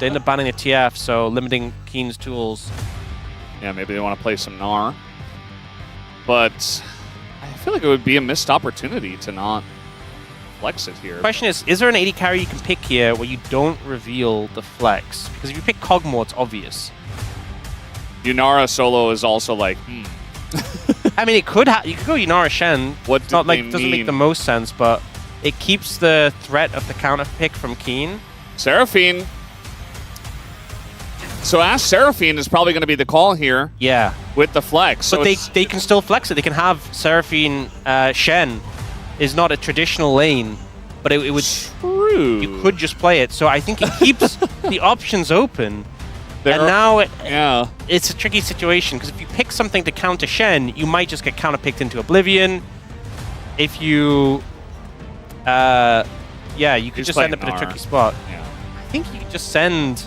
They end up banning a TF, so limiting Keen's tools. Yeah, maybe they want to play some Gnar. But I feel like it would be a missed opportunity to not flex it here. The question is there an AD carry you can pick here where you don't reveal the flex? Because if you pick Kog'Maw, it's obvious. Yunara solo is also like, I mean, you could go Yunara Shen. What It's not like it doesn't make the most sense, but it keeps the threat of the counter pick from Keen. Seraphine. So Ash Seraphine is probably going to be the call here. Yeah. With the flex. But so they can still flex it. They can have Seraphine Shen is not a traditional lane, but it would... True. You could just play it. So I think it keeps the options open. There and now it's a tricky situation, because if you pick something to counter Shen, you might just get counter-picked into Oblivion. If you... yeah, you could just end up in a tricky spot. Yeah. I think you could just send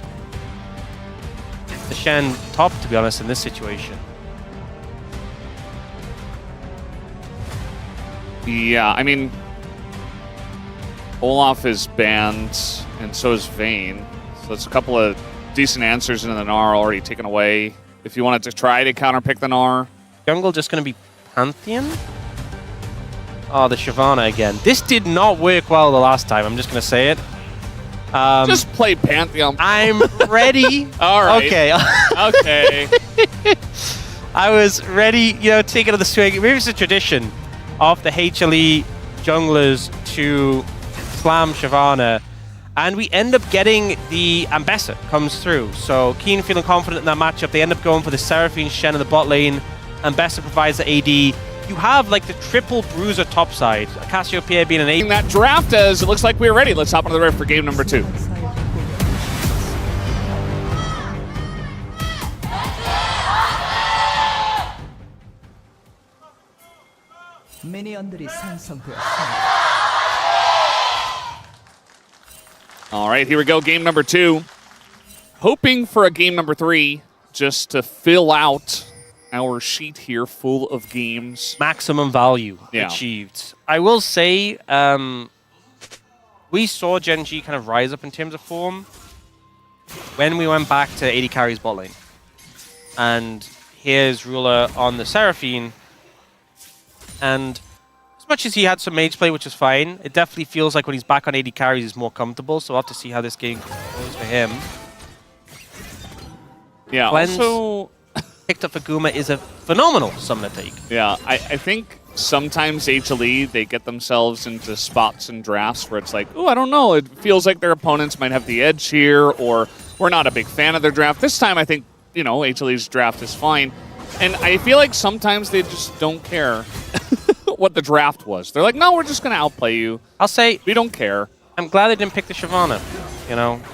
the Shen top, to be honest, in this situation. Yeah, I mean, Olaf is banned, and so is Vayne. So that's a couple of decent answers into the Gnar already taken away. If you wanted to try to counterpick the Gnar. Jungle just going to be Pantheon? Oh, the Shyvana again. This did not work well the last time, I'm just going to say it. Just play Pantheon. I'm ready. All right. Okay. Okay. I was ready, take it on the swing. Maybe it's a tradition of the HLE junglers to slam Shyvana. And we end up getting the Ambessa comes through. So Keen feeling confident in that matchup. They end up going for the Seraphine Shen in the bot lane. Ambessa provides the AD. You have like the triple bruiser topside. Cassiopeia being an AD. That draft as it looks like we're ready. Let's hop onto the rift for game number 2. 미니언들이 생성되었습니다. All right, here we go. Game number 2. Hoping for a game number 3 just to fill out our sheet here full of games. Maximum value achieved. I will say, we saw Gen.G kind of rise up in terms of form when we went back to AD carry's bot lane. And here's Ruler on the Seraphine. And as much as he had some mage play, which is fine, it definitely feels like when he's back on AD carries, he's more comfortable. So we'll have to see how this game goes for him. Yeah, Cleanse also picked up for Guma is a phenomenal summoner take. Yeah, I think sometimes HLE, they get themselves into spots and drafts where it's like, oh, I don't know, it feels like their opponents might have the edge here, or we're not a big fan of their draft. This time, I think, HLE's draft is fine. And I feel like sometimes they just don't care what the draft was. They're like, no, we're just going to outplay you. I'll say... We don't care. I'm glad they didn't pick the Shyvana.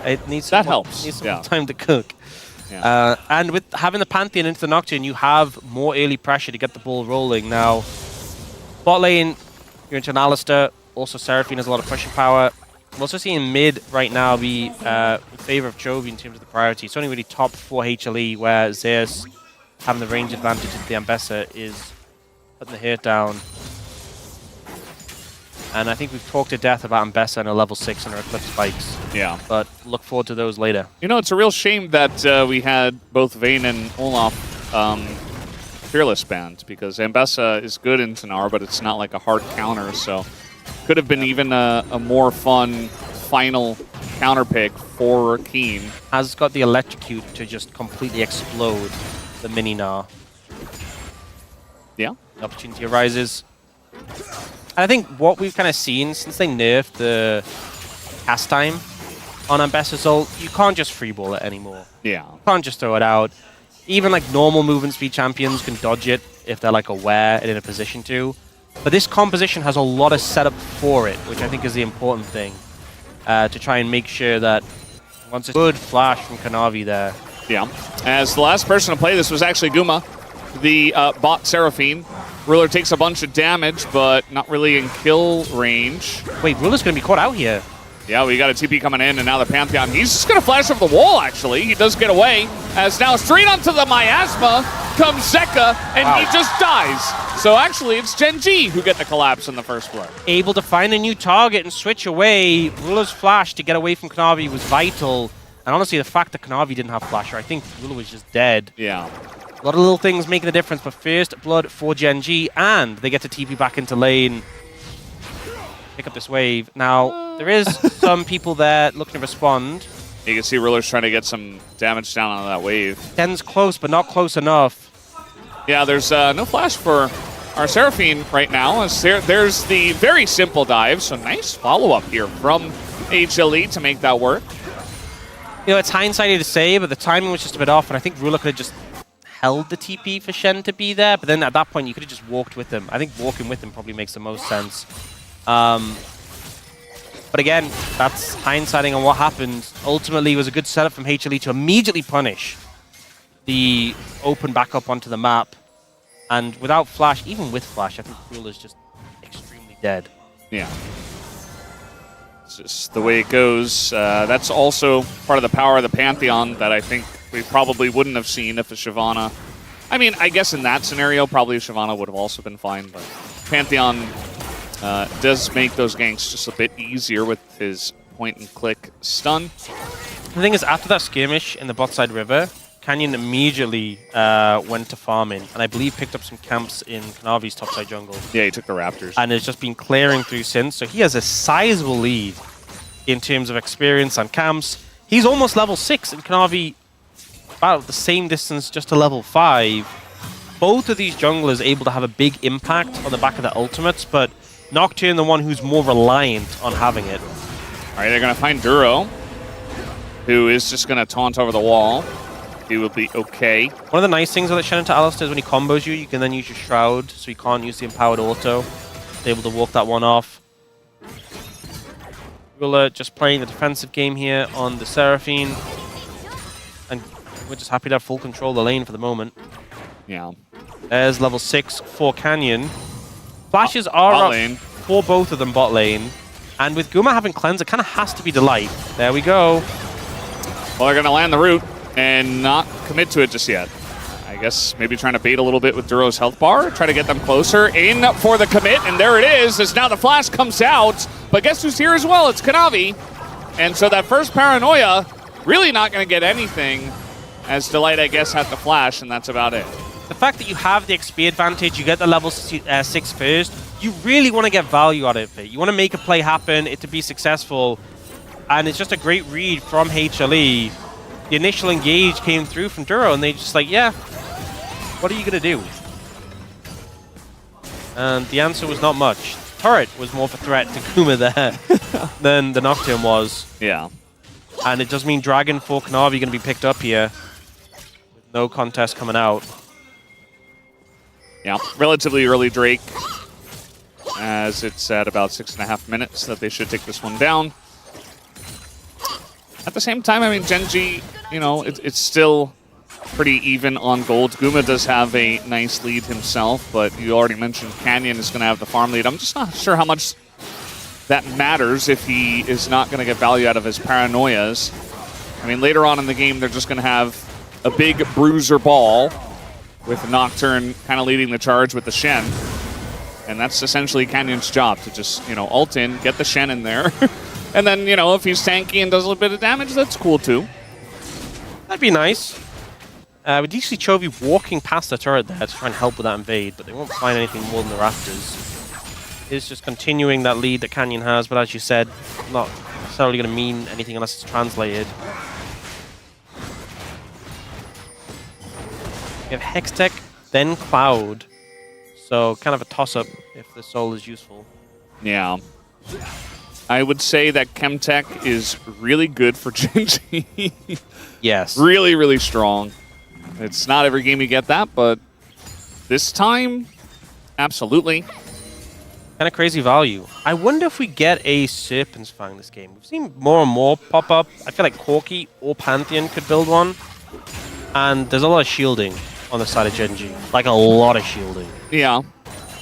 It needs some helps. Needs some more time to cook. Yeah. And with having the Pantheon into the Nocturne, you have more early pressure to get the ball rolling. Now, bot lane, you're into an Alistar. Also, Seraphine has a lot of pushing power. I'm also seeing mid right now be in favor of Chovy in terms of the priority. It's only really top 4 HLE, where Zeus having the range advantage of the Ambessa is putting the hurt down. And I think we've talked to death about Ambessa and her level 6 and her Eclipse spikes. Yeah. But look forward to those later. It's a real shame that we had both Vayne and Olaf Fearless banned, because Ambessa is good in Gnar, but it's not like a hard counter, so could have been even a more fun final counter pick for Keen. Has got the Electrocute to just completely explode the mini Gnar. Yeah. The opportunity arises. And I think what we've kind of seen since they nerfed the cast time on Ambessa's ult, you can't just freeball it anymore. Yeah. You can't just throw it out. Even like normal movement speed champions can dodge it if they're like aware and in a position to. But this composition has a lot of setup for it, which I think is the important thing. To try and make sure that once a good flash from Kanavi there. Yeah. As the last person to play this was actually Guma, the bot Seraphine. Ruler takes a bunch of damage, but not really in kill range. Wait, Ruler's going to be caught out here. Yeah, we got a TP coming in, and now the Pantheon. He's just going to flash over the wall, actually. He does get away, as now straight onto the Miasma comes Zeka, and he just dies. So actually, it's Gen.G who get the collapse in the first play. Able to find a new target and switch away. Ruler's flash to get away from Kanavi was vital. And honestly, the fact that Chovy didn't have Flasher, I think Rula was just dead. Yeah. A lot of little things making a difference, but first blood for Gen.G, and they get to TP back into lane. Pick up this wave. Now, there is some people there looking to respond. You can see Ruler's trying to get some damage down on that wave. Gen's close, but not close enough. Yeah, there's no flash for our Seraphine right now. As there's the very simple dive, so nice follow-up here from HLE to make that work. You know, it's hindsighty to say, but the timing was just a bit off, and I think Ruler could have just held the TP for Shen to be there, but then at that point you could have just walked with him. I think walking with him probably makes the most sense. But again, that's hindsighting on what happened. Ultimately, it was a good setup from HLE to immediately punish the open back up onto the map. And without Flash, even with Flash, I think Ruler's just extremely dead. Yeah. It's just the way it goes. That's also part of the power of the Pantheon that I think we probably wouldn't have seen if a Shyvana... I mean, I guess in that scenario, probably a Shyvana would have also been fine, but Pantheon does make those ganks just a bit easier with his point-and-click stun. The thing is, after that skirmish in the bot side river, Canyon immediately went to farming, and I believe picked up some camps in Canavi's topside jungle. Yeah, he took the Raptors. And has just been clearing through since, so he has a sizable lead in terms of experience on camps. He's almost level 6, and Canavi about the same distance just to level 5. Both of these junglers able to have a big impact on the back of the ultimates, but Nocturne the one who's more reliant on having it. All right, they're going to find Duro, who is just going to taunt over the wall. He will be okay. One of the nice things about Shen into Alistar is when he combos you, you can then use your Shroud, so you can't use the Empowered Auto. They're able to walk that one off. Ruler just playing the defensive game here on the Seraphine. And we're just happy to have full control of the lane for the moment. Yeah. There's level 6 for Canyon. Flashes are up lane for both of them bot lane. And with Guma having cleanse, it kind of has to be Delight. There we go. Well, they're going to land the root and not commit to it just yet. I guess maybe trying to bait a little bit with Duro's health bar, try to get them closer. In for the commit, and there it is, as now the flash comes out. But guess who's here as well? It's Chovy. And so that first Paranoia, really not going to get anything, as Delight, I guess, had the flash, and that's about it. The fact that you have the XP advantage, you get the level 6 first, you really want to get value out of it. You want to make a play happen, it to be successful, and it's just a great read from HLE. The initial engage came through from Duro, and they just like, yeah, what are you going to do? And the answer was not much. Turret was more of a threat to Kuma there than the Nocturne was. Yeah. And it does mean Dragon for Chovy going to be picked up here. With no contest coming out. Yeah, relatively early Drake, as it's at about 6.5 minutes that they should take this one down. At the same time, I mean, Gen.G, you know, it's still pretty even on gold. Guma does have a nice lead himself, but you already mentioned Canyon is going to have the farm lead. I'm just not sure how much that matters if he is not going to get value out of his paranoias. I mean, later on in the game, they're just going to have a big bruiser ball with Nocturne kind of leading the charge with the Shen. And that's essentially Canyon's job, to just, you know, ult in, get the Shen in there. And then, you know, if he's tanky and does a little bit of damage, that's cool too. That'd be nice. We do see Chovy walking past the turret there to try and help with that invade, but they won't find anything more than the Raptors. It's just continuing that lead that Canyon has, but as you said, not necessarily going to mean anything unless it's translated. We have Hextech, then Cloud. So kind of a toss-up if the soul is useful. Yeah. I would say that Chemtech is really good for Gen.G. Yes. Really, really strong. It's not every game you get that, but this time, absolutely. Kind of crazy value. I wonder if we get a Serpent's Fang this game. We've seen more and more pop up. I feel like Corki or Pantheon could build one. And there's a lot of shielding on the side of Gen.G. Like a lot of shielding. Yeah.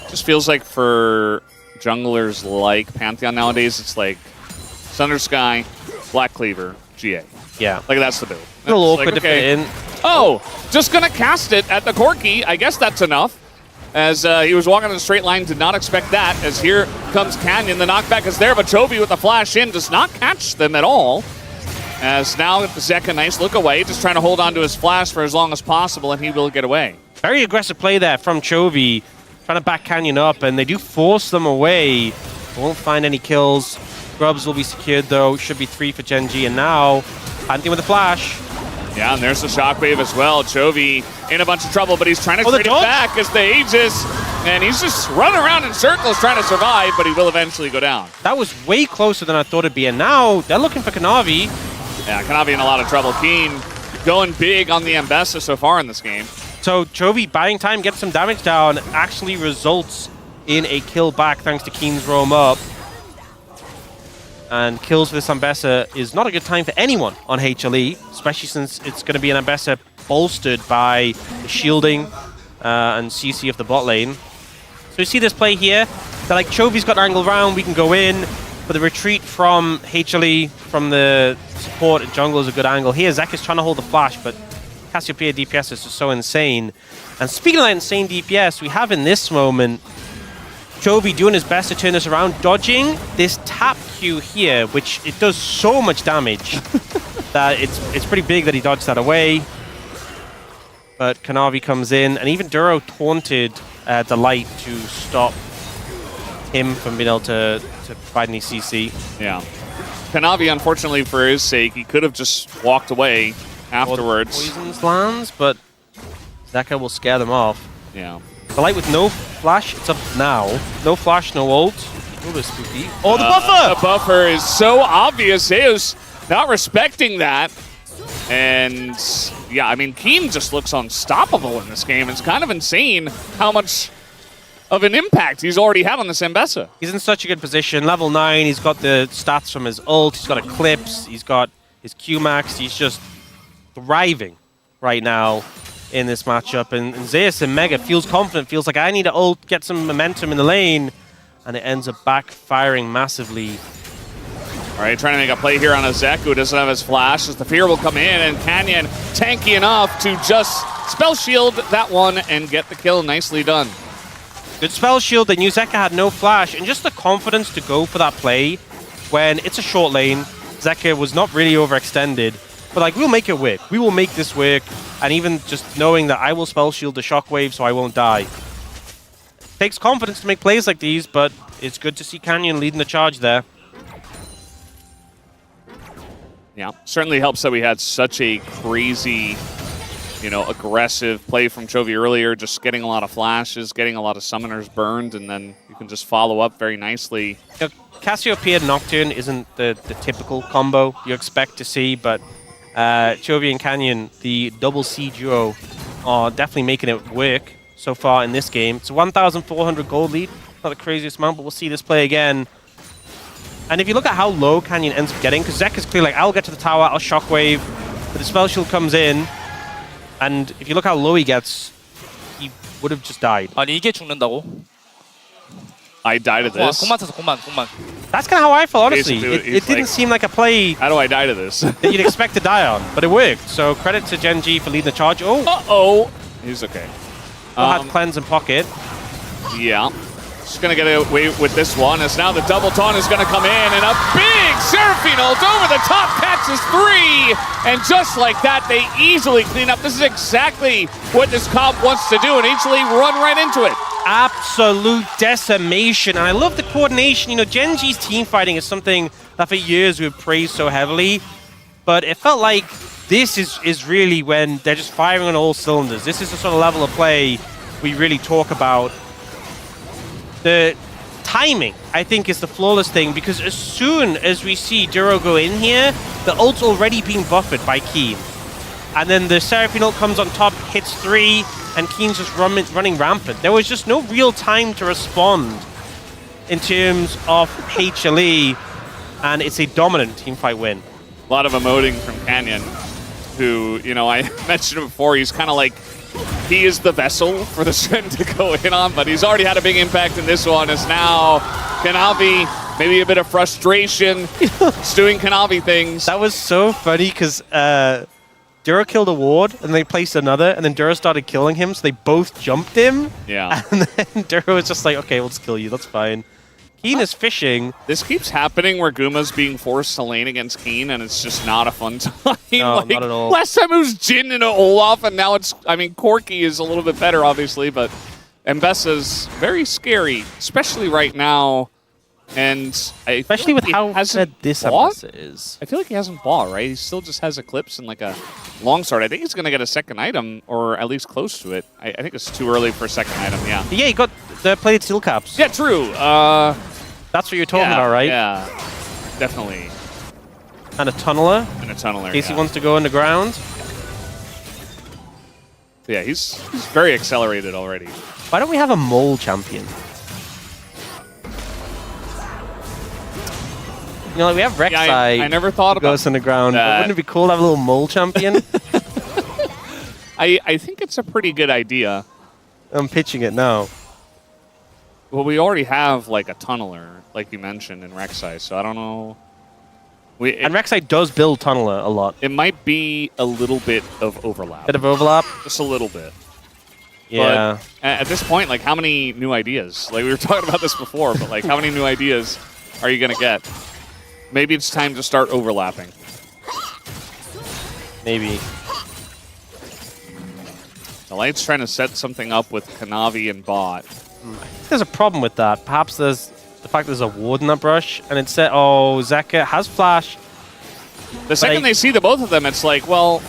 Just feels like for junglers like Pantheon nowadays, it's like Thunder Sky, Black Cleaver, GA. Yeah. Like that's the build. A little It's awkward like, to fit in. Oh, just gonna cast it at the Corki. I guess that's enough. As he was walking in a straight line, did not expect that. As here comes Canyon, the knockback is there, but Chovy with the flash in does not catch them at all. As now Zek a nice look away, just trying to hold on to his flash for as long as possible, and he will get away. Very aggressive play there from Chovy, trying to back Canyon up, and they do force them away. Won't find any kills. Grubs will be secured though. Should be 3 for Gen.G, and now hunting with the flash. Yeah, and there's the shockwave as well. Chovy in a bunch of trouble, but he's trying to trade it back as the Aegis, and he's just running around in circles trying to survive, but he will eventually go down. That was way closer than I thought it'd be, and now they're looking for Chovy. Yeah, Chovy in a lot of trouble. Keen going big on the Mbessa so far in this game. So Chovy buying time, gets some damage down, actually results in a kill back thanks to Keen's roam up. And kills for this Mbessa is not a good time for anyone on HLE, especially since it's going to be an Mbessa bolstered by the shielding and CC of the bot lane. So you see this play here. They're like, Chovy's got an angle round, we can go in. But the retreat from HLE, from the support and jungle is a good angle. Here, Zek is trying to hold the flash, but Cassiopeia DPS is just so insane. And speaking of that insane DPS, we have in this moment Chovy doing his best to turn this around, dodging this tap Q here, which it does so much damage that it's pretty big that he dodged that away. But Kanavi comes in, and even Duro taunted Delight to stop him from being able to provide any CC. Yeah. Kanavi, unfortunately for his sake, he could have just walked away afterwards. Poisons lands, but Zeka will scare them off. Yeah. Delight with no flash, it's up now. No flash, no ult. Oh, that's spooky. Oh, the buffer! The buffer is so obvious. Zeus not respecting that. And yeah, I mean, Keen just looks unstoppable in this game. It's kind of insane how much of an impact he's already had on this Mbessa. He's in such a good position. Level 9, he's got the stats from his ult, he's got Eclipse, he's got his Q-Max. He's just thriving right now in this matchup. And Zeus and Mega feels confident, feels like I need to ult, get some momentum in the lane. And it ends up backfiring massively. All right, trying to make a play here on a Zek who doesn't have his flash as the fear will come in, and Canyon tanky enough to just spell shield that one and get the kill. Nicely done. Good spell shield. They knew Zeka had no flash, and just the confidence to go for that play when it's a short lane. Zeka was not really overextended, but like, we'll make it work. We will make this work, and even just knowing that I will spell shield the shockwave so I won't die. Takes confidence to make plays like these, but it's good to see Canyon leading the charge there. Yeah, certainly helps that we had such a crazy, you know, aggressive play from Chovy earlier, just getting a lot of flashes, getting a lot of summoners burned, and then you can just follow up very nicely. You know, Cassiopeia Nocturne isn't the typical combo you expect to see, but Chovy and Canyon, the double C duo, are definitely making it work so far in this game. It's a 1,400 gold lead, not the craziest amount, but we'll see this play again. And if you look at how low Canyon ends up getting, because Zek is clearly like, I'll get to the tower, I'll shockwave, but the spell shield comes in, and if you look how low he gets, he would have just died. 아니 이게 죽는다고? I died to this. 공만 쳤어 공만. That's kind of how I felt, honestly. Basically, It didn't like, seem like a play how do I die to this? that you'd expect to die on, but it worked. So credit to Gen.G for leading the charge. Oh, Uh-oh. He's okay. had cleanse and pocket. Yeah. Just going to get away with this one as now the double taunt is going to come in, and a big Seraphine ult over the top catches 3, and just like that they easily clean up. This is exactly what this comp wants to do, and HLE run right into it. Absolute decimation, and I love the coordination. You know, Gen.G's team fighting is something that for years we've praised so heavily, but it felt like this is really when they're just firing on all cylinders. This is the sort of level of play we really talk about. The timing, I think, is the flawless thing, because as soon as we see Duro go in here, the ult's already being buffered by Keen. And then the Seraphine ult comes on top, hits 3, and Keen's just running rampant. There was just no real time to respond in terms of HLE, and it's a dominant teamfight win. A lot of emoting from Canyon, who, you know, I mentioned before, he's kind of like, he is the vessel for the Shen to go in on, but he's already had a big impact in this one, as now Kanavi, maybe a bit of frustration, doing Kanavi things. That was so funny, because Duro killed a ward, and they placed another, and then Duro started killing him, so they both jumped him. Yeah. And then Duro was just like, okay, we'll just kill you, that's fine. Keen is fishing. This keeps happening where Guma's being forced to lane against Keen, and it's just not a fun time. No, like, not at all. Last time it was Jin and Olaf, and now it's, I mean, Corki is a little bit better, obviously, but Mbessa's very scary, especially right now. And Especially with how good this Mbessa is. I feel like he hasn't bought, right? He still just has Eclipse and like a longsword. I think he's going to get a second item, or at least close to it. I think it's too early for a second item, yeah. Yeah, he got the plated steel caps. Yeah, true. That's what you're talking about, right? Yeah, definitely. And a tunneler. And a tunneler, In case he wants to go underground. Yeah, he's very accelerated already. Why don't we have a mole champion? You know, like we have Rek'Sai. Yeah, I never thought about goes underground. that. But wouldn't it be cool to have a little mole champion? I think it's a pretty good idea. I'm pitching it now. Well, we already have like a tunneler, like you mentioned, in Rek'Sai, so I don't know. And Rek'Sai does build tunneler a lot. It might be a little bit of overlap. Bit of overlap? Just a little bit. Yeah. But at this point, like, how many new ideas? Like, we were talking about this before, but like, how many new ideas are you going to get? Maybe it's time to start overlapping. Maybe. The Light's trying to set something up with Kanavi and bot. There's a problem with that. Perhaps there's the fact there's a ward in that brush, and it said, oh, Zeka has flash. The second they see the both of them, it's like, well,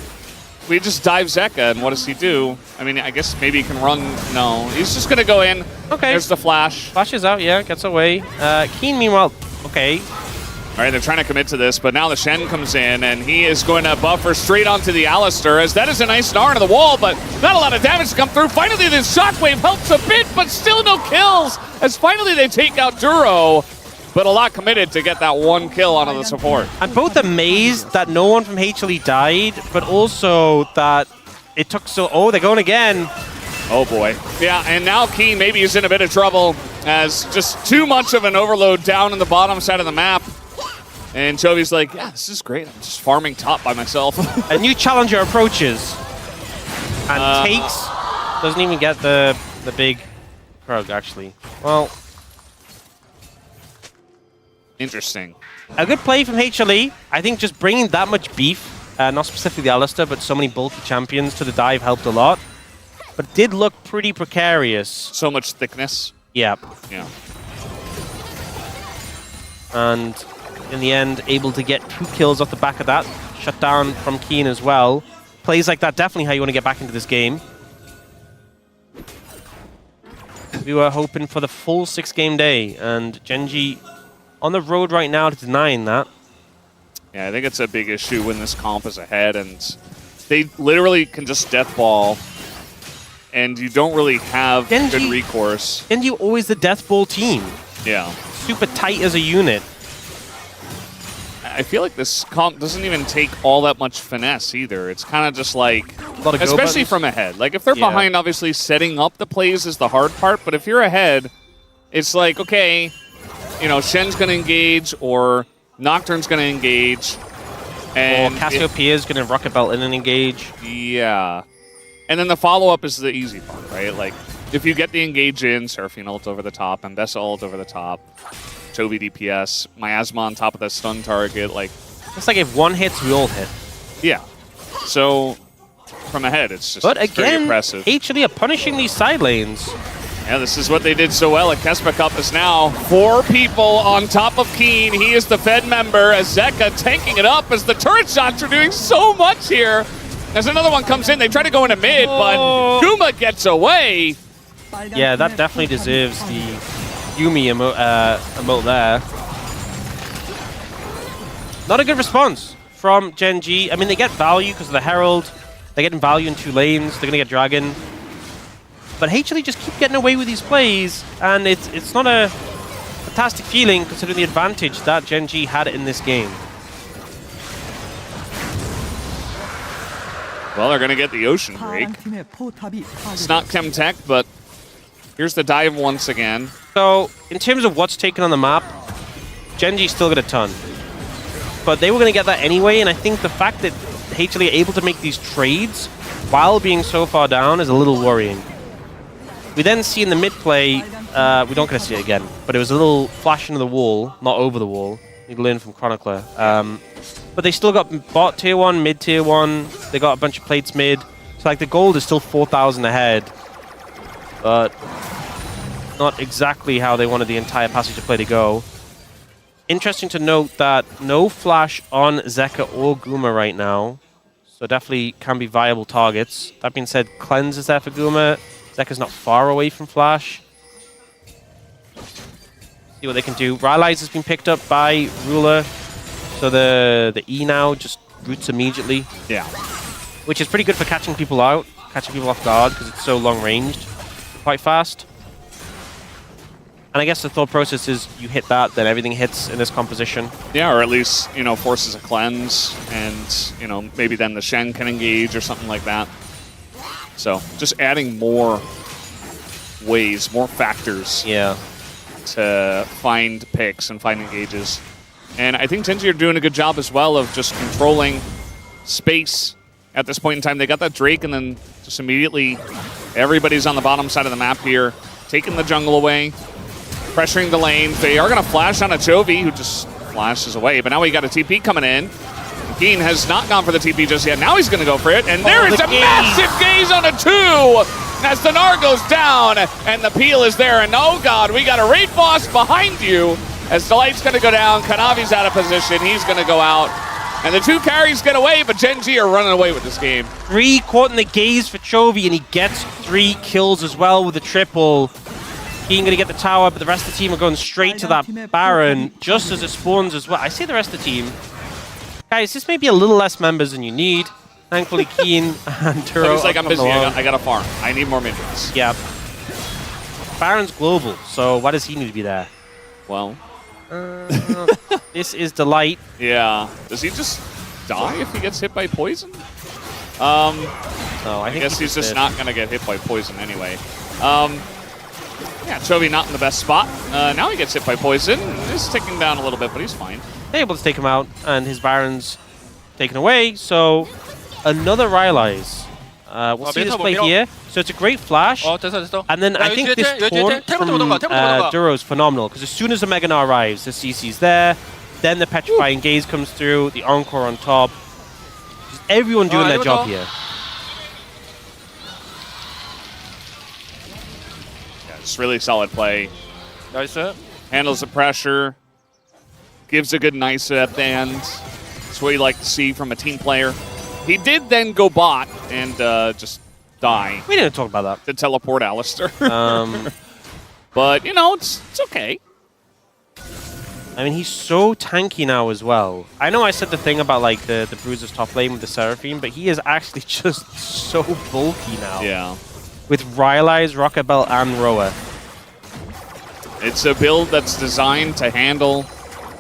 we just dive Zeka, and what does he do? I mean, I guess maybe he can run. No, he's just going to go in. Okay. There's the flash. Flash is out, yeah, gets away. Keen, meanwhile, okay. All right, they're trying to commit to this, but now the Shen comes in, and he is going to buffer straight onto the Alistar, as that is a nice Gnar into the wall, but not a lot of damage to come through. Finally, this Shockwave helps a bit, but still no kills, as finally they take out Duro, but a lot committed to get that one kill onto the support. I'm both amazed that no one from HLE died, but also that it took so... Oh, they're going again. Oh, boy. Yeah, and now Keen maybe is in a bit of trouble, as just too much of an overload down in the bottom side of the map. And Chovy's like, yeah, this is great. I'm just farming top by myself. A new challenger approaches and takes. Doesn't even get the big frog, actually. Well, interesting. A good play from HLE. I think just bringing that much beef, not specifically the Alistar, but so many bulky champions to the dive helped a lot. But it did look pretty precarious. So much thickness. Yeah. Yeah. And in the end, able to get 2 kills off the back of that. Shut down from Keen as well. Plays like that, definitely how you want to get back into this game. We were hoping for the full 6-game day, and Gen.G on the road right now to denying that. Yeah, I think it's a big issue when this comp is ahead, and they literally can just death ball, and you don't really have Gen.G, good recourse. Gen.G always the death ball team. Yeah. Super tight as a unit. I feel like this comp doesn't even take all that much finesse either. It's kind of just like, especially from ahead. Like if they're behind, obviously setting up the plays is the hard part. But if you're ahead, it's like, okay, you know, Shen's going to engage or Nocturne's going to engage. And or Cassiopeia is going to rocket belt in and engage. Yeah. And then the follow-up is the easy part, right? Like if you get the engage in, Seraphine ult over the top, Mbessa ult over the top, Chovy DPS, Miasma on top of that stun target, like... It's like if one hits, we all hit. Yeah. So, from ahead, it's just very impressive. HLE are punishing these side lanes. Yeah, this is what they did so well at Kespa Cup is now 4 people on top of Keen. He is the Fed member as Zeka tanking it up as the turret shots are doing so much here. As another one comes in, they try to go into mid, but Guma gets away. Yeah, that definitely deserves the Yumi emote there. Not a good response from Gen.G. I mean, they get value because of the Herald. They're getting value in 2 lanes. They're going to get Dragon. But HLE just keep getting away with these plays, and it's not a fantastic feeling considering the advantage that Gen.G had in this game. Well, they're going to get the Ocean Break. It's not Chemtech, but here's the dive once again. So, in terms of what's taken on the map, Gen.G still got a ton. But they were going to get that anyway, and I think the fact that HLE are able to make these trades while being so far down is a little worrying. We then see in the mid play we don't get to see it again, but it was a little flash into the wall, not over the wall. You learn from Chronicler. But they still got bot tier 1, mid tier 1. They got a bunch of plates mid. So like the gold is still 4,000 ahead. But not exactly how they wanted the entire passage of play to go. Interesting to note that no flash on Zeka or Guma right now. So definitely can be viable targets. That being said, Cleanse is there for Guma. Zeka's not far away from flash. See what they can do. Rylai's has been picked up by Ruler. So the E now just roots immediately. Yeah. Which is pretty good for catching people out, catching people off guard, because it's so long-ranged, quite fast. And I guess the thought process is you hit that, then everything hits in this composition. Yeah, or at least, you know, forces a cleanse, and, you know, maybe then the Shen can engage or something like that. So just adding more ways, more factors to find picks and find engages. And I think Gen.G are doing a good job as well of just controlling space at this point in time. They got that Drake, and then just immediately everybody's on the bottom side of the map here, taking the jungle away, pressuring the lane. They are going to flash on a Chovy, who just flashes away. But now we got a TP coming in. Keen has not gone for the TP just yet. Now he's going to go for it. And there is a massive gaze on a 2 as the Gnar goes down, and the peel is there. And oh god, we got a raid boss behind you. As the light's going to go down, Kanavi's out of position. He's going to go out. And the 2 carries get away, but Gen.G are running away with this game. 3 caught in the gaze for Chovy, and he gets 3 kills as well with the triple. Keen going to get the tower, but the rest of the team are going straight to that Baron just as it spawns as well. I see the rest of the team. Guys, this may be a little less members than you need. Thankfully, Keen and Turo. He's like, I'm busy. I got a farm. I need more minions. Yeah. Baron's global, so why does he need to be there? Well, this is Delight. yeah. Does he just die if he gets hit by poison? So I guess he's just not going to get hit by poison anyway. Yeah, Chovy not in the best spot. Now he gets hit by poison. He's ticking down a little bit, but he's fine. They're able to take him out, and his Baron's taken away. So another Rylai's. We'll see this play here. So it's a great flash. And then I think this taunt from Duro is phenomenal, because as soon as the Mega Gnar arrives, the CC's there, then the Petrifying Gaze comes through, the Encore on top. Just everyone doing their job here. Yeah, just really solid play. Handles the pressure. Gives a good nice at the end. That's what you like to see from a team player. He did then go bot and just die. We didn't talk about that. To teleport Alistair. But, you know, it's okay. I mean, he's so tanky now as well. I know I said the thing about, like, the Bruiser's top lane with the Seraphine, but he is actually just so bulky now. Yeah. With Rylai's, Rocket Belt, and Roa. It's a build that's designed to handle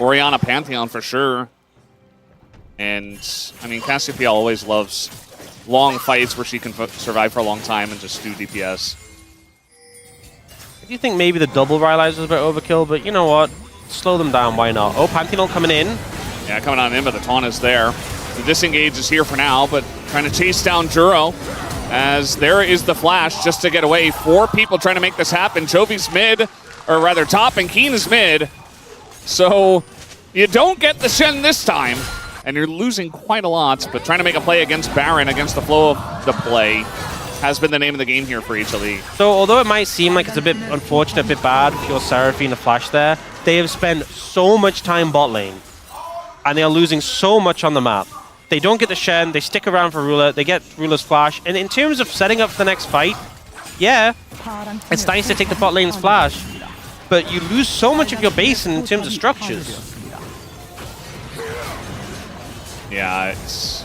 Orianna Pantheon for sure. And, I mean, Cassiopeia always loves long fights where she can survive for a long time and just do DPS. I do think maybe the double Rylai's was a bit overkill, but you know what? Slow them down, why not? Oh, Pantheon coming in. Yeah, coming on in, but the taunt is there. The disengage is here for now, but trying to chase down Duro. As there is the flash just to get away. 4 people trying to make this happen. Chovy's mid, or rather top, and Keen is mid. So you don't get the Shen this time. And you're losing quite a lot, but trying to make a play against Baron, against the flow of the play, has been the name of the game here for HLE. So although it might seem like it's a bit unfortunate, a bit bad for your Seraphine to flash there, they have spent so much time bot lane, and they are losing so much on the map. They don't get the Shen, they stick around for Ruler, they get Ruler's flash, and in terms of setting up for the next fight, yeah, it's nice to take the bot lane's flash, but you lose so much of your base in terms of structures. Yeah, it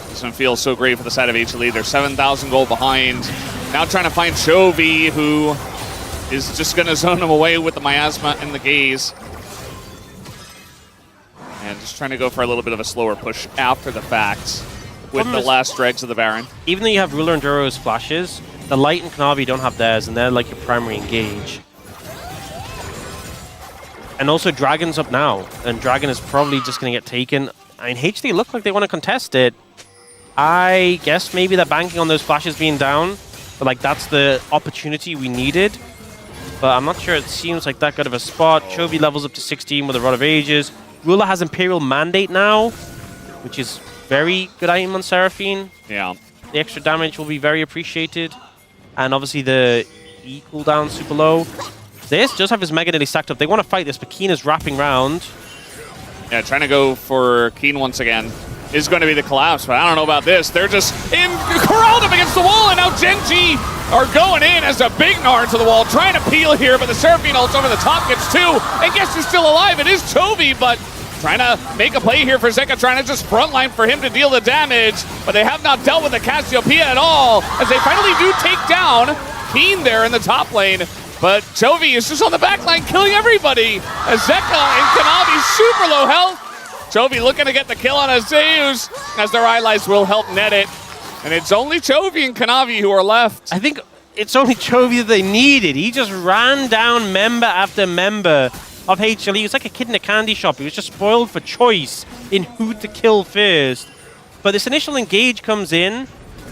doesn't feel so great for the side of HLE. They're 7,000 gold behind. Now trying to find Chovy, who is just going to zone him away with the Miasma and the Gaze. And just trying to go for a little bit of a slower push after the fact with the last dregs of the Baron. Even though you have Ruler and Duro's flashes, the Light and Kanavi don't have theirs, and they're like your primary engage. And also Dragon's up now, and Dragon is probably just going to get taken. I mean, HLE look like they want to contest it. I guess maybe they're banking on those flashes being down, but like that's the opportunity we needed. but I'm not sure it seems like that good of a spot. Chovy levels up to 16 with a Rod of Ages. Ruler has Imperial Mandate now, which is very good item on Seraphine. Yeah. The extra damage will be very appreciated. And obviously the E cooldown super low. Zeus does have his Mega nearly stacked up. They want to fight this, but Keen is wrapping round. Yeah, trying to go for Keen once again is going to be the collapse, but I don't know about this. They're just corralled up against the wall, and now Gen.G are going in as a big Gnar to the wall, trying to peel here, but the Seraphine ult over the top gets 2, and guess who's still alive? It is Chovy, but trying to make a play here for Zeka, trying to just frontline for him to deal the damage, but they have not dealt with the Cassiopeia at all, as they finally do take down Keen there in the top lane. But Chovy is just on the back line killing everybody, as Zeka and Kanavi super low health. Chovy looking to get the kill on Azeus, as their allies will help net it. And it's only Chovy and Kanavi who are left. I think it's only Chovy that they needed. He just ran down member after member of HLE. He was like a kid in a candy shop. He was just spoiled for choice in who to kill first. But this initial engage comes in,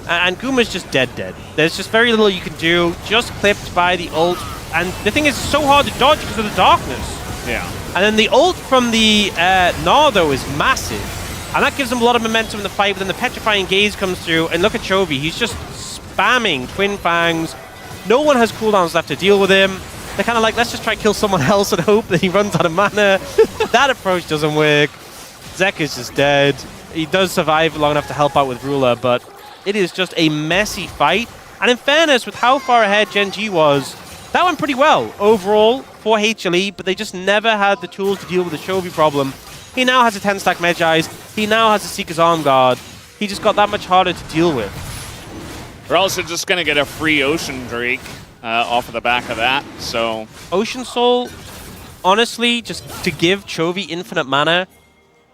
and Guma's just dead. There's just very little you can do, just clipped by the ult. And the thing is, it's so hard to dodge because of the darkness. Yeah. And then the ult from the Gnar, though, is massive. And that gives them a lot of momentum in the fight, but then the Petrifying Gaze comes through, and look at Chovy. He's just spamming Twin Fangs. No one has cooldowns left to deal with him. They're kind of like, let's just try to kill someone else and hope that he runs out of mana. That approach doesn't work. Zeka's just dead. He does survive long enough to help out with Ruler, but it is just a messy fight. And in fairness, with how far ahead Gen.G was, that went pretty well overall for HLE, but they just never had the tools to deal with the Chovy problem. He now has a 10-stack Medjay's. He now has a Seeker's Arm Guard. He just got that much harder to deal with. We're also just going to get a free Ocean Drake off of the back of that, so... Ocean Soul, honestly, just to give Chovy infinite mana,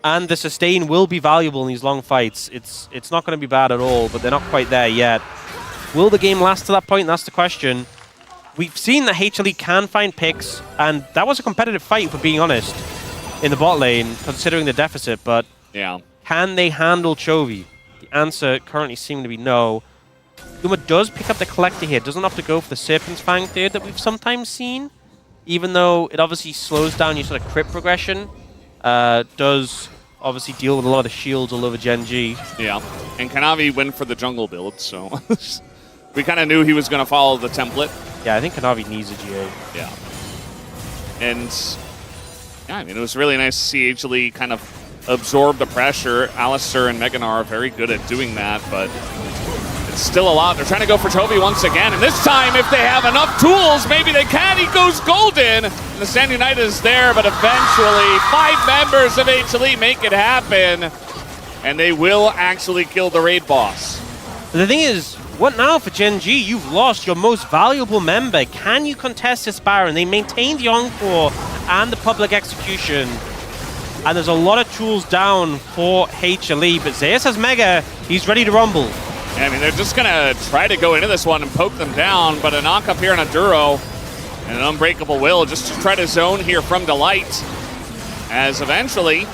and the sustain will be valuable in these long fights. It's not going to be bad at all, but they're not quite there yet. Will the game last to that point? That's the question. We've seen that HLE can find picks, and that was a competitive fight, for being honest, in the bot lane, considering the deficit, but yeah, can they handle Chovy? The answer currently seems to be no. Guma does pick up the Collector here, doesn't have to go for the Serpent's Fang there that we've sometimes seen, even though it obviously slows down your sort of crit progression, does obviously deal with a lot of the shields all over Gen.G. Yeah, and Kanavi went for the jungle build, so we kind of knew he was going to follow the template. Yeah, I think Kanavi needs a GA. Yeah. And, yeah, I mean, it was really nice to see HLE kind of absorb the pressure. Alistair and Mega Gnar are very good at doing that, but it's still a lot. They're trying to go for Chovy once again, and this time, if they have enough tools, maybe they can. He goes golden, and the Stand United is there, but eventually 5 members of HLE make it happen, and they will actually kill the raid boss. The thing is, what now for Gen.G? You've lost your most valuable member. Can you contest this Baron? They maintain the Encore and the public execution. And there's a lot of tools down for HLE, but Zeus has Mega. He's ready to rumble. Yeah, I mean, they're just going to try to go into this one and poke them down, but a knock up here on a Duro and an Unbreakable Will just to try to zone here from Delight. As eventually,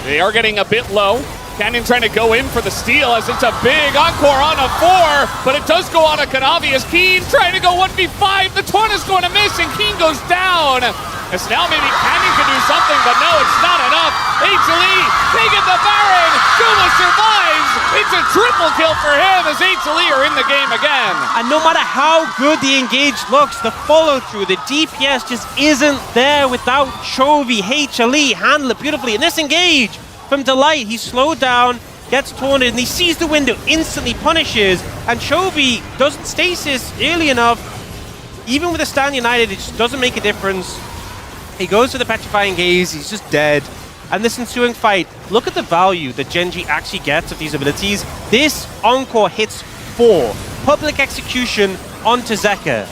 they are getting a bit low. Canyon trying to go in for the steal as it's a big Encore on a 4, but it does go on a Kanavi as Keen trying to go 1v5. The Torn is going to miss and Keen goes down. As now maybe Canyon can do something, but no, it's not enough. HLE taking the Baron. Guma survives. It's a triple kill for him as HLE are in the game again. And no matter how good the engage looks, the follow-through, the DPS just isn't there without Chovy. HLE handle it beautifully. And this engage from Delight, he's slowed down, gets taunted, and he sees the window, instantly punishes, and Chovy doesn't stasis early enough. Even with a Stand United, it just doesn't make a difference. He goes for the Petrifying Gaze, he's just dead. And this ensuing fight, look at the value that Gen.G actually gets of these abilities. This Encore hits 4. Public execution onto Zeka.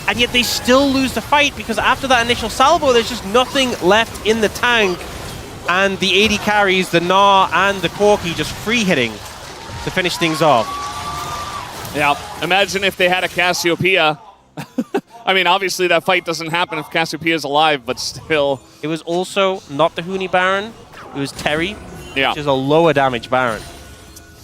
And yet they still lose the fight because after that initial salvo, there's just nothing left in the tank. And the AD carries, the Gnar and the Corki just free hitting to finish things off. Yeah, imagine if they had a Cassiopeia. I mean, obviously that fight doesn't happen if Cassiopeia is alive, but still. It was also not the Huni Baron, it was Terry, yeah, which is a lower damage Baron.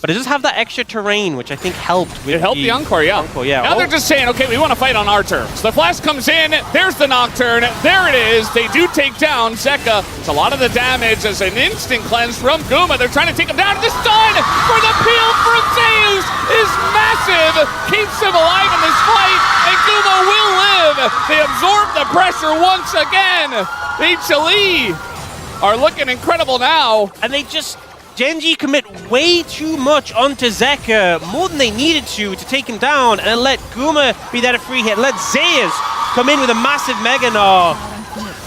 But it does have that extra terrain, which I think helped with It helped the Encore, yeah. yeah. Now they're just saying, okay, we want to fight on our terms. The flash comes in, there's the Nocturne, there it is. They do take down Zeka. It's a lot of the damage as an instant cleanse from Guma. They're trying to take him down. The stun for the peel from Zeus is massive. Keeps him alive in this fight, and Guma will live. They absorb the pressure once again. HLE are looking incredible now. And they just... Gen.G commit way too much onto Zeka, more than they needed to take him down, and let Guma be there to free hit. Let Zeus come in with a massive Mega Gnaw.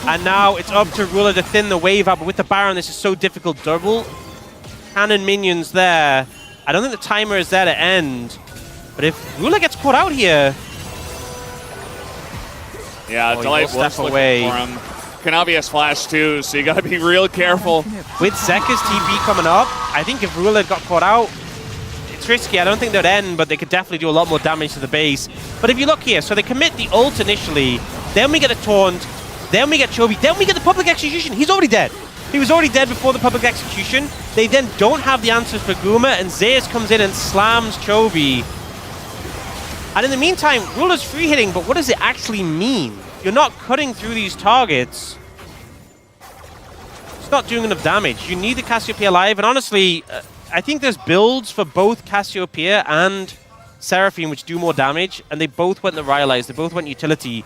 And now it's up to Ruler to thin the wave out, but with the Baron, this is so difficult. Double cannon minions there. I don't think the timer is there to end, but if Ruler gets caught out here... Yeah, Delight was looking for him. Can obvious flash too, so you gotta be real careful. With Zeka's TP coming up, I think if Ruler got caught out, it's risky. I don't think they'd end, but they could definitely do a lot more damage to the base. But if you look here, so they commit the ult initially, then we get a taunt, then we get Chovy, then we get the public execution. He's already dead. He was already dead before the public execution. They then don't have the answers for Guma, and Zeus comes in and slams Chovy. And in the meantime, Ruler's free hitting, but what does it actually mean? You're not cutting through these targets. It's not doing enough damage. You need the Cassiopeia alive, and honestly, I think there's builds for both Cassiopeia and Seraphine which do more damage, and they both went the Rhyolize, they both went utility.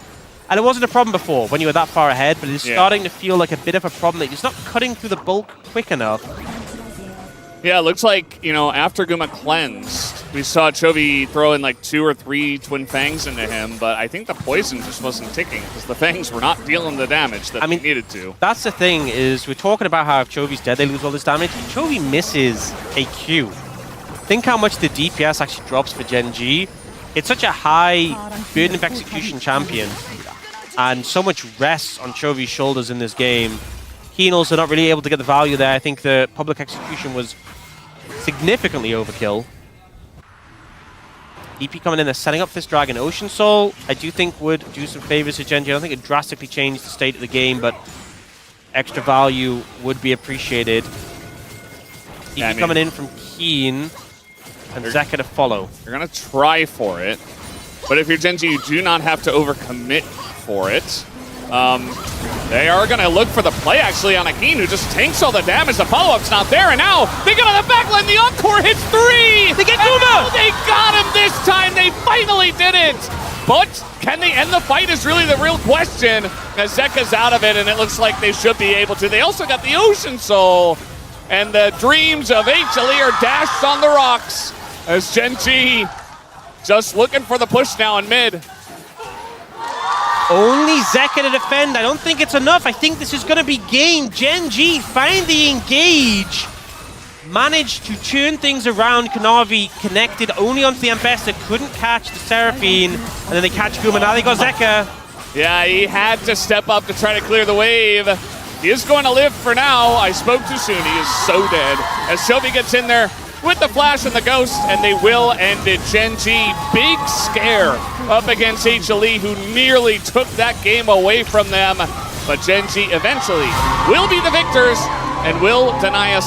And it wasn't a problem before when you were that far ahead, but it's starting to feel like a bit of a problem that you're just not cutting through the bulk quick enough. Yeah, it looks like, you know, after Guma cleansed, we saw Chovy throw in like 2 or 3 Twin Fangs into him, but I think the poison just wasn't ticking because the Fangs were not dealing the damage that they needed to. That's the thing, is we're talking about how if Chovy's dead, they lose all this damage. If Chovy misses a Q, think how much the DPS actually drops for Gen.G. It's such a high burden of execution champion, and so much rests on Chovy's shoulders in this game. Keen also not really able to get the value there. I think the public execution was significantly overkill. EP coming in, they're setting up this Dragon. Ocean Soul, I do think would do some favors to Gen.G. I don't think it drastically changed the state of the game, but extra value would be appreciated. EP coming in from Keen, and Zeka to follow. You're going to try for it, but if you're Gen.G, you do not have to overcommit for it. They are going to look for the play, actually, on Akeen, who just tanks all the damage. The follow-up's not there, and now they get on the backline. The Encore hits 3! They get Guma! They got him this time! They finally did it! But can they end the fight is really the real question. As Zeka's out of it, and it looks like they should be able to. They also got the Ocean Soul, and the dreams of HLE are dashed on the rocks as Gen.G just looking for the push now in mid. Only Zeka to defend. I don't think it's enough. I think this is going to be game. Gen.G find the engage. Managed to turn things around. Kanavi connected only onto the Ambassador. Couldn't catch the Seraphine. And then they catch Guma. Now they got Zeka. Yeah, he had to step up to try to clear the wave. He is going to live for now. I spoke too soon. He is so dead. As Chovy gets in there with the flash and the ghost, and they will end it. Gen.G, big scare up against HLE, who nearly took that game away from them. But Gen.G eventually will be the victors and will deny us